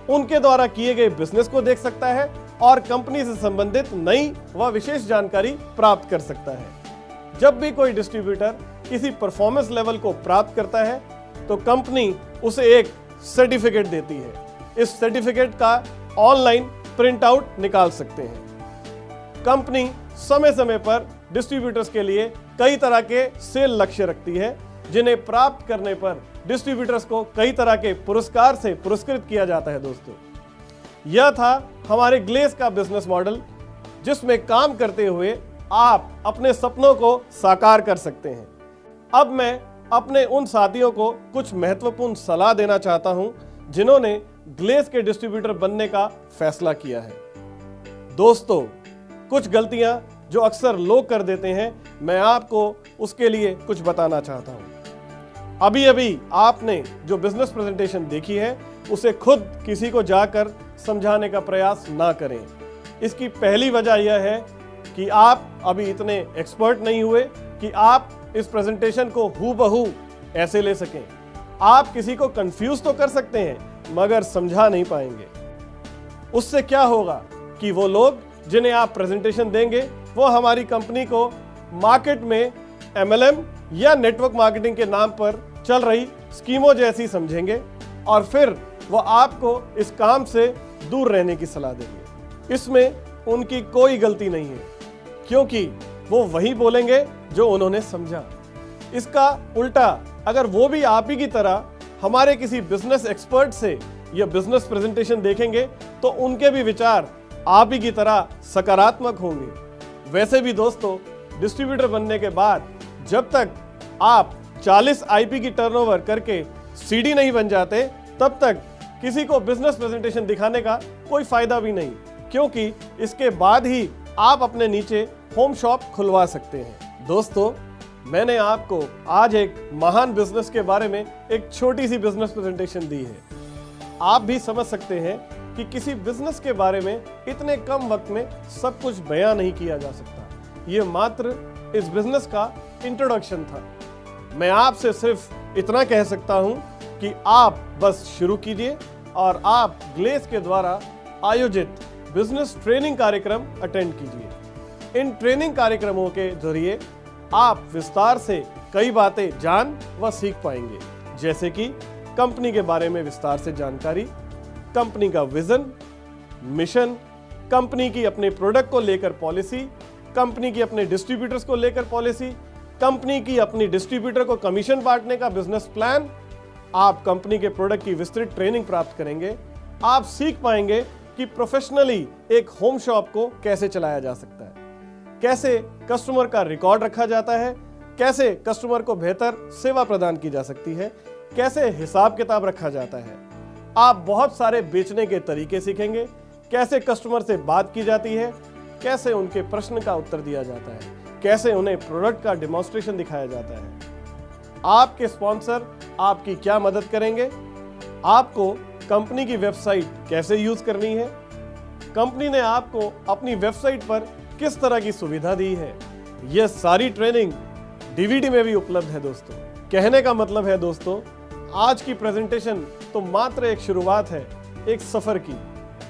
उनके द्वारा किए गए बिजनेस को देख सकता है और कंपनी से संबंधित नई व विशेष जानकारी प्राप्त कर सकता है। जब भी कोई डिस्ट्रीब्यूटर किसी परफॉर्मेंस लेवल को प्राप्त करता है तो कंपनी उसे एक सर्टिफिकेट देती है। इस सर्टिफिकेट का ऑनलाइन प्रिंट आउट निकाल सकते हैं। कंपनी समय समय पर डिस्ट्रीब्यूटर्स के लिए कई तरह के सेल लक्ष्य रखती है, जिन्हें प्राप्त करने पर डिस्ट्रीब्यूटर्स को कई तरह के पुरस्कार से पुरस्कृत किया जाता है। दोस्तों, यह था हमारे ग्लेज का बिजनेस मॉडल, जिसमें काम करते हुए आप अपने सपनों को साकार कर सकते हैं। अब मैं अपने उन साथियों को कुछ महत्वपूर्ण सलाह देना चाहता हूं, जिन्होंने ग्लेज के डिस्ट्रीब्यूटर बनने का फैसला किया है। दोस्तों, कुछ गलतियां जो अक्सर लोग कर देते हैं, मैं आपको उसके लिए कुछ बताना चाहता हूं। अभी अभी आपने जो बिजनेस प्रेजेंटेशन देखी है, उसे खुद किसी को जाकर समझाने का प्रयास ना करें। इसकी पहली वजह यह है कि आप अभी इतने एक्सपर्ट नहीं हुए कि आप इस प्रेजेंटेशन को हूबहू ऐसे ले सकें। आप किसी को कंफ्यूज तो कर सकते हैं, मगर समझा नहीं पाएंगे। उससे क्या होगा कि वो लोग जिन्हें आप प्रेजेंटेशन देंगे, वो हमारी कंपनी को मार्केट में MLM या नेटवर्क मार्केटिंग के नाम पर चल रही स्कीमों जैसी समझेंगे और फिर वो आपको इस काम से दूर रहने की सलाह देंगे। इसमें उनकी कोई गलती नहीं है, क्योंकि वो वही बोलेंगे जो उन्होंने समझा। इसका उल्टा अगर वो भी आप ही की तरह हमारे किसी बिजनेस एक्सपर्ट से यह बिजनेस प्रेजेंटेशन देखेंगे, तो उनके भी विचार आप ही की तरह सकारात्मक होंगे। वैसे भी दोस्तों, डिस्ट्रीब्यूटर बनने के बाद जब तक आप 40 IP की टर्नओवर करके CD नहीं बन जाते, तब तक किसी को बिजनेस प्रेजेंटेशन दिखाने का कोई फायदा भी नहीं, क्योंकि इसके बाद ही आप अपने नीचे होम शॉप खुलवा सकते हैं। दोस्तों, मैंने आपको आज एक महान बिजनेस के बारे में एक छोटी सी बिजनेस प्रेजेंटेशन दी है। आप भी समझ सकते हैं कि किसी बिजनेस के बारे में इतने कम वक्त में सब कुछ बयां नहीं किया जा सकता। ये मात्र इस बिजनेस का इंट्रोडक्शन था। मैं आपसे सिर्फ इतना कह सकता हूं कि आप बस शुरू कीजिए और आप ग्लेज के द्वारा आयोजित बिजनेस ट्रेनिंग कार्यक्रम अटेंड कीजिए। इन ट्रेनिंग कार्यक्रमों के जरिए आप विस्तार से कई बातें जान व सीख पाएंगे, जैसे कि कंपनी के बारे में विस्तार से जानकारी, कंपनी का विजन, मिशन, कंपनी की अपने प्रोडक्ट को लेकर पॉलिसी, कंपनी की अपने डिस्ट्रीब्यूटर्स को लेकर पॉलिसी, कंपनी की अपनी डिस्ट्रीब्यूटर को कमीशन बांटने का बिजनेस प्लान। आप कंपनी के प्रोडक्ट की विस्तृत ट्रेनिंग प्राप्त करेंगे। आप सीख पाएंगे कि प्रोफेशनली एक होम शॉप को कैसे चलाया जा सकता है, कैसे कस्टमर का रिकॉर्ड रखा जाता है, कैसे कस्टमर को बेहतर सेवा प्रदान की जा सकती है, कैसे हिसाब किताब रखा जाता है। आप बहुत सारे बेचने के तरीके सीखेंगे, कैसे कस्टमर से बात की जाती है, कैसे उनके प्रश्न का उत्तर दिया जाता है, कैसे उन्हें प्रोडक्ट का डेमोन्स्ट्रेशन दिखाया जाता है। आपके स्पॉन्सर आपकी क्या मदद करेंगे, आपको कंपनी की वेबसाइट कैसे यूज करनी है, कंपनी ने आपको अपनी वेबसाइट पर किस तरह की सुविधा दी है, यह सारी ट्रेनिंग डीवीडी में भी उपलब्ध है दोस्तों। कहने का मतलब है दोस्तों, आज की प्रेजेंटेशन तो मात्र एक शुरुआत है एक सफर की।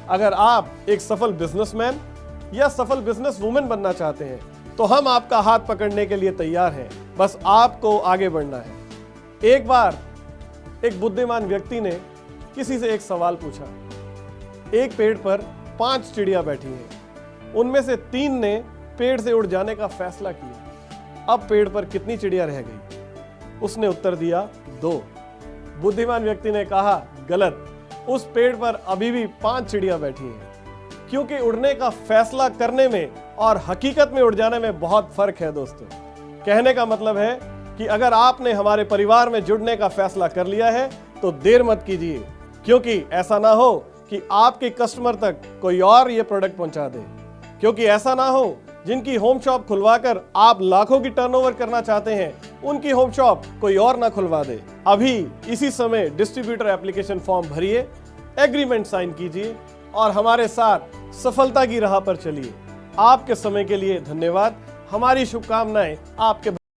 अगर आप एक सफल बिजनेसमैन या सफल बिजनेस वुमेन बनना चाहते हैं तो हम आपका हाथ पकड़ने के लिए तैयार हैं, बस आपको आगे बढ़ना है। एक बार एक बुद्धिमान व्यक्ति ने किसी से एक सवाल पूछा। एक पेड़ पर 5 चिड़िया बैठी हैं, उनमें से 3 ने पेड़ से उड़ जाने का फैसला किया। अब पेड़ पर कितनी चिड़िया रह गई? उसने उत्तर दिया 2। बुद्धिमान व्यक्ति ने कहा गलत, उस पेड़ पर अभी भी 5 चिड़िया बैठी हैं, क्योंकि उड़ने का फैसला करने में और हकीकत में उड़ जाने में बहुत फर्क है दोस्तों। कहने का मतलब है कि अगर आपने हमारे परिवार में जुड़ने का फैसला कर लिया है तो देर मत कीजिए, क्योंकि ऐसा ना हो कि आपके कस्टमर तक कोई और ये प्रोडक्ट पहुंचा दे, क्योंकि ऐसा ना हो जिनकी होम शॉप खुलवाकर आप लाखों की टर्नओवर करना चाहते हैं उनकी होम शॉप कोई और ना खुलवा दे। अभी इसी समय डिस्ट्रीब्यूटर एप्लीकेशन फॉर्म भरिए, एग्रीमेंट साइन कीजिए और हमारे साथ सफलता की राह पर चलिए। आपके समय के लिए धन्यवाद। हमारी शुभकामनाएं आपके